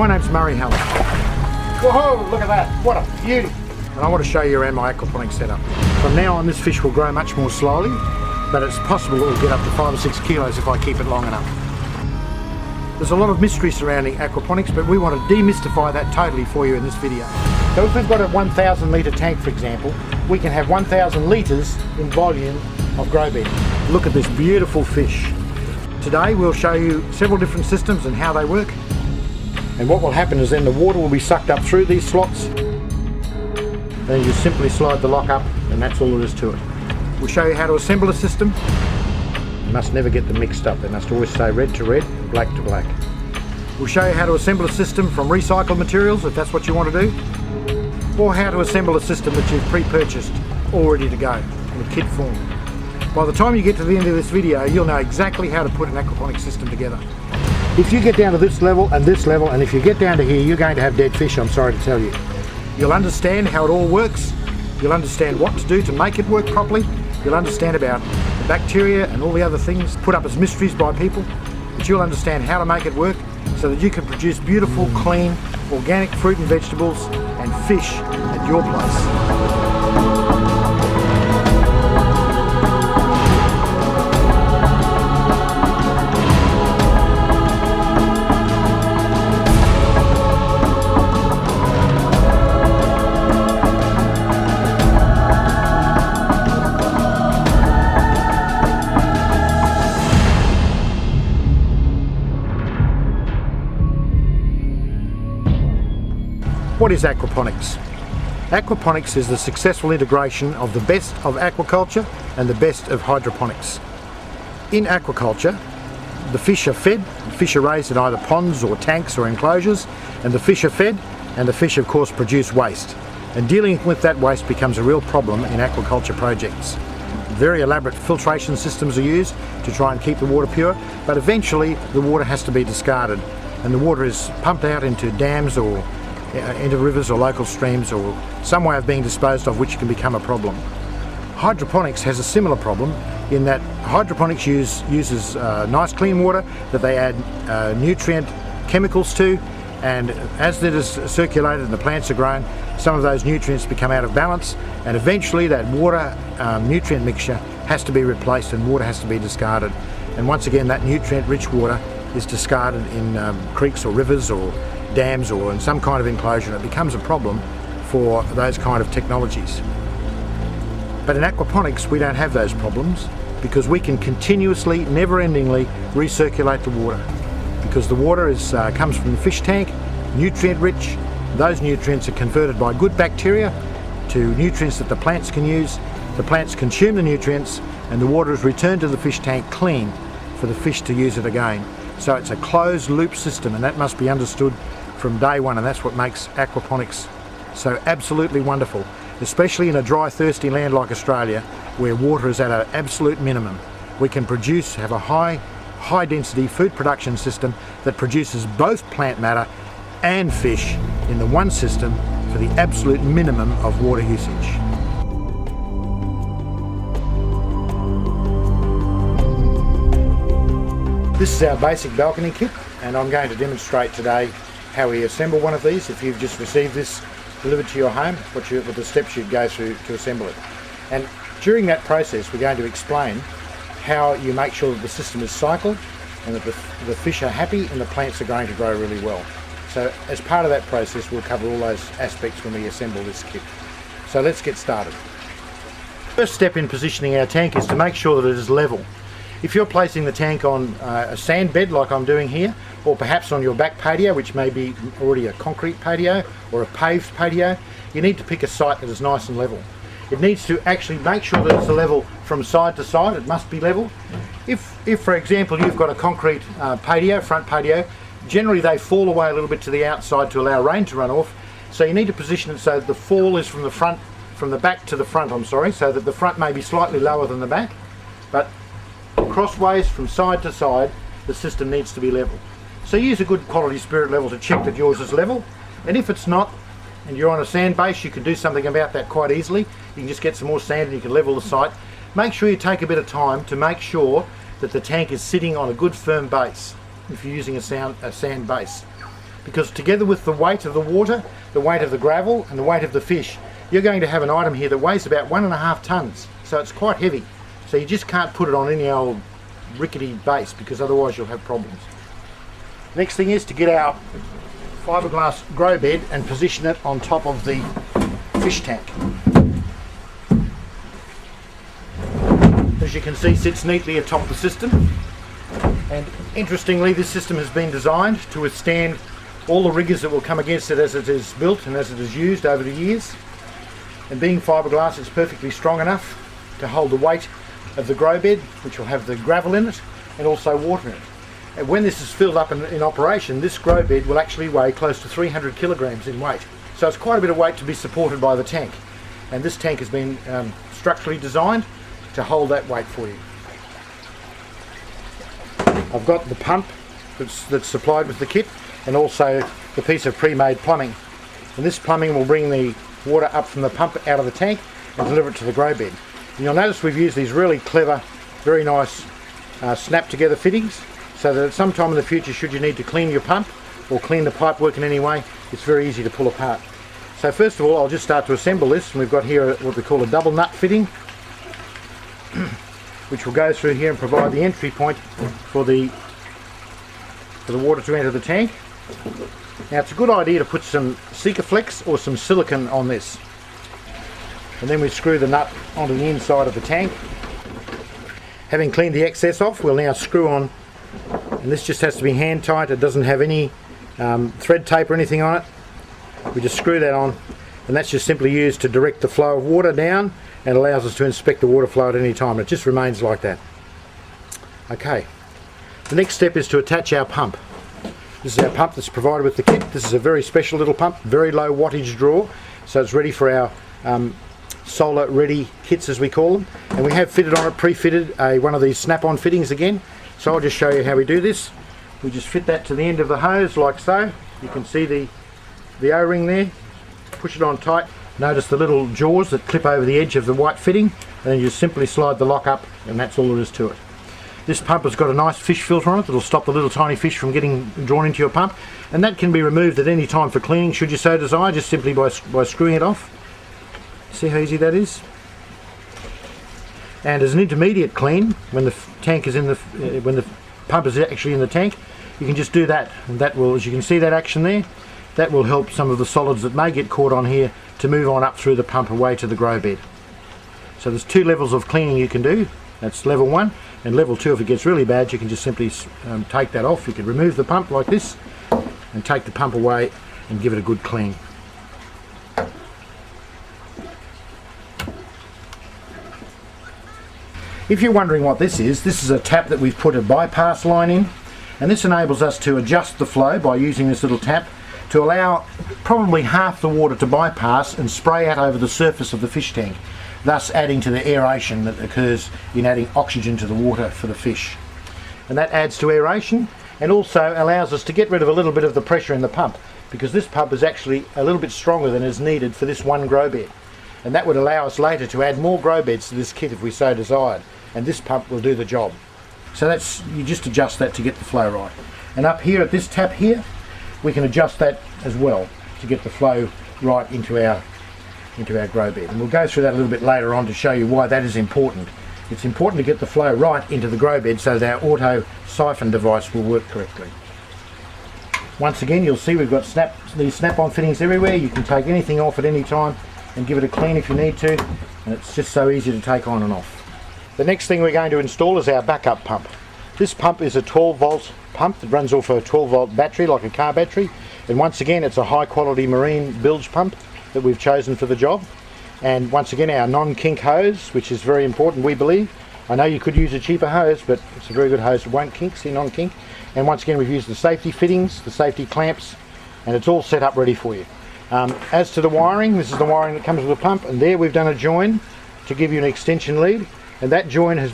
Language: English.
My name's Murray Hallett. Whoa, look at that, what a beauty. And I want to show you around my aquaponics setup. From now on, this fish will grow much more slowly, but it's possible it will get up to 5 or 6 kilos if I keep it long enough. There's a lot of mystery surrounding aquaponics, but we want to demystify that totally for you in this video. So if we've got a 1,000 litre tank, for example, we can have 1,000 litres in volume of grow bed. Look at this beautiful fish. Today we'll show you several different systems and how they work. And what will happen is then the water will be sucked up through these slots. Then you simply slide the lock up, and that's all there is to it. We'll show you how to assemble a system. You must never get them mixed up. They must always stay red to red, black to black. We'll show you how to assemble a system from recycled materials, if that's what you want to do, or how to assemble a system that you've pre-purchased, all ready to go, in a kit form. By the time you get to the end of this video, you'll know exactly how to put an aquaponics system together. If you get down to this level, and if you get down to here, you're going to have dead fish, I'm sorry to tell you. You'll understand how it all works, you'll understand what to do to make it work properly, you'll understand about the bacteria and all the other things put up as mysteries by people, but you'll understand how to make it work so that you can produce beautiful, clean, organic fruit and vegetables and fish at your place. What is aquaponics? Aquaponics is the successful integration of the best of aquaculture and the best of hydroponics. In aquaculture, the fish are fed, the fish are raised in either ponds or tanks or enclosures, and the fish are fed, and the fish of course produce waste. And dealing with that waste becomes a real problem in aquaculture projects. Very elaborate filtration systems are used to try and keep the water pure, but eventually the water has to be discarded, and the water is pumped out into dams or into rivers or local streams or some way of being disposed of, which can become a problem. Hydroponics has a similar problem in that hydroponics uses nice clean water that they add nutrient chemicals to, and as that is circulated and the plants are grown, some of those nutrients become out of balance, and eventually that water nutrient mixture has to be replaced and water has to be discarded. And once again, that nutrient rich water is discarded in creeks or rivers or dams or in some kind of enclosure, and it becomes a problem for those kind of technologies. But in aquaponics we don't have those problems because we can continuously, never-endingly recirculate the water, because the water comes from the fish tank, nutrient rich. Those nutrients are converted by good bacteria to nutrients that the plants can use. The plants consume the nutrients and the water is returned to the fish tank clean for the fish to use it again. So it's a closed loop system, and that must be understood from day one, and that's what makes aquaponics so absolutely wonderful, especially in a dry, thirsty land like Australia where water is at an absolute minimum. We can have a high density food production system that produces both plant matter and fish in the one system for the absolute minimum of water usage. This is our basic balcony kit, and I'm going to demonstrate today how we assemble one of these. If you've just received this delivered to your home, what the steps you'd go through to assemble it. And during that process we're going to explain how you make sure that the system is cycled and that the fish are happy and the plants are going to grow really well. So as part of that process we'll cover all those aspects when we assemble this kit. So let's get started. First step in positioning our tank is to make sure that it is level. If you're placing the tank on a sand bed like I'm doing here, or perhaps on your back patio, which may be already a concrete patio or a paved patio, you need to pick a site that is nice and level. It needs to actually make sure that it's a level from side to side. It must be level. If for example you've got a concrete patio, front patio, generally they fall away a little bit to the outside to allow rain to run off, so you need to position it so that the fall is from the back to the front, so that the front may be slightly lower than the back, but crossways from side to side the system needs to be level. So use a good quality spirit level to check that yours is level, and if it's not and you're on a sand base, you can do something about that quite easily. You can just get some more sand and you can level the site. Make sure you take a bit of time to make sure that the tank is sitting on a good firm base if you're using a sand base. because together with the weight of the water, the weight of the gravel and the weight of the fish, you're going to have an item here that weighs about 1.5 tonnes. So it's quite heavy. So you just can't put it on any old rickety base because otherwise you'll have problems. Next thing is to get our fiberglass grow bed and position it on top of the fish tank. As you can see, sits neatly atop the system, and interestingly this system has been designed to withstand all the rigours that will come against it as it is built and as it is used over the years. And being fiberglass, it's perfectly strong enough to hold the weight of the grow bed, which will have the gravel in it and also water in it. And when this is filled up in operation, this grow bed will actually weigh close to 300 kilograms in weight. So it's quite a bit of weight to be supported by the tank. And this tank has been structurally designed to hold that weight for you. I've got the pump that's supplied with the kit, and also the piece of pre-made plumbing. And this plumbing will bring the water up from the pump out of the tank and deliver it to the grow bed. And you'll notice we've used these really clever, very nice snap together fittings, so that at some time in the future, should you need to clean your pump or clean the pipe work in any way, it's very easy to pull apart. So first of all, I'll just start to assemble this, and we've got here what we call a double nut fitting, which will go through here and provide the entry point for the water to enter the tank. Now it's a good idea to put some Sikaflex or some silicone on this, and then we screw the nut onto the inside of the tank. Having cleaned the excess off, we'll now screw on, and this just has to be hand tight. It doesn't have any thread tape or anything on it. We just screw that on, and that's just simply used to direct the flow of water down and allows us to inspect the water flow at any time. It just remains like that. Okay, the next step is to attach our pump. This is our pump that's provided with the kit. This is a very special little pump, very low wattage draw, so it's ready for our solar ready kits, as we call them. And we have fitted on it, pre-fitted, one of these snap-on fittings again. So I'll just show you how we do this. We just fit that to the end of the hose like so. You can see the O-ring there. Push it on tight. Notice the little jaws that clip over the edge of the white fitting, and then you simply slide the lock up, and that's all there is to it. This pump has got a nice fish filter on it that'll stop the little tiny fish from getting drawn into your pump, and that can be removed at any time for cleaning should you so desire, just simply by screwing it off. See how easy that is? And as an intermediate clean, when the tank is in the when the pump is actually in the tank, you can just do that, and that will, as you can see that action there, that will help some of the solids that may get caught on here to move on up through the pump away to the grow bed. So there's 2 levels of cleaning you can do. That's level 1, and level 2, if it gets really bad, you can just simply take that off. You can remove the pump like this and take the pump away and give it a good clean. If you're wondering what this is a tap that we've put a bypass line in, and this enables us to adjust the flow by using this little tap to allow probably half the water to bypass and spray out over the surface of the fish tank, thus adding to the aeration that occurs in adding oxygen to the water for the fish. And that adds to aeration and also allows us to get rid of a little bit of the pressure in the pump, because this pump is actually a little bit stronger than is needed for this one grow bed. And that would allow us later to add more grow beds to this kit if we so desired, and this pump will do the job. So that's, you just adjust that to get the flow right. And up here at this tap here, we can adjust that as well to get the flow right into our grow bed. And we'll go through that a little bit later on to show you why that is important. It's important to get the flow right into the grow bed so that our auto siphon device will work correctly. Once again, you'll see we've got these snap-on fittings everywhere. You can take anything off at any time and give it a clean if you need to, and it's just so easy to take on and off. The next thing we're going to install is our backup pump. This pump is a 12-volt pump that runs off a 12-volt battery, like a car battery, and once again it's a high-quality marine bilge pump that we've chosen for the job. And once again, our non-kink hose, which is very important, we believe. I know you could use a cheaper hose, but it's a very good hose. It won't kink, see, non-kink. And once again, we've used the safety fittings, the safety clamps, and it's all set up ready for you. As to the wiring, this is the wiring that comes with the pump, and there we've done a join to give you an extension lead, and that join has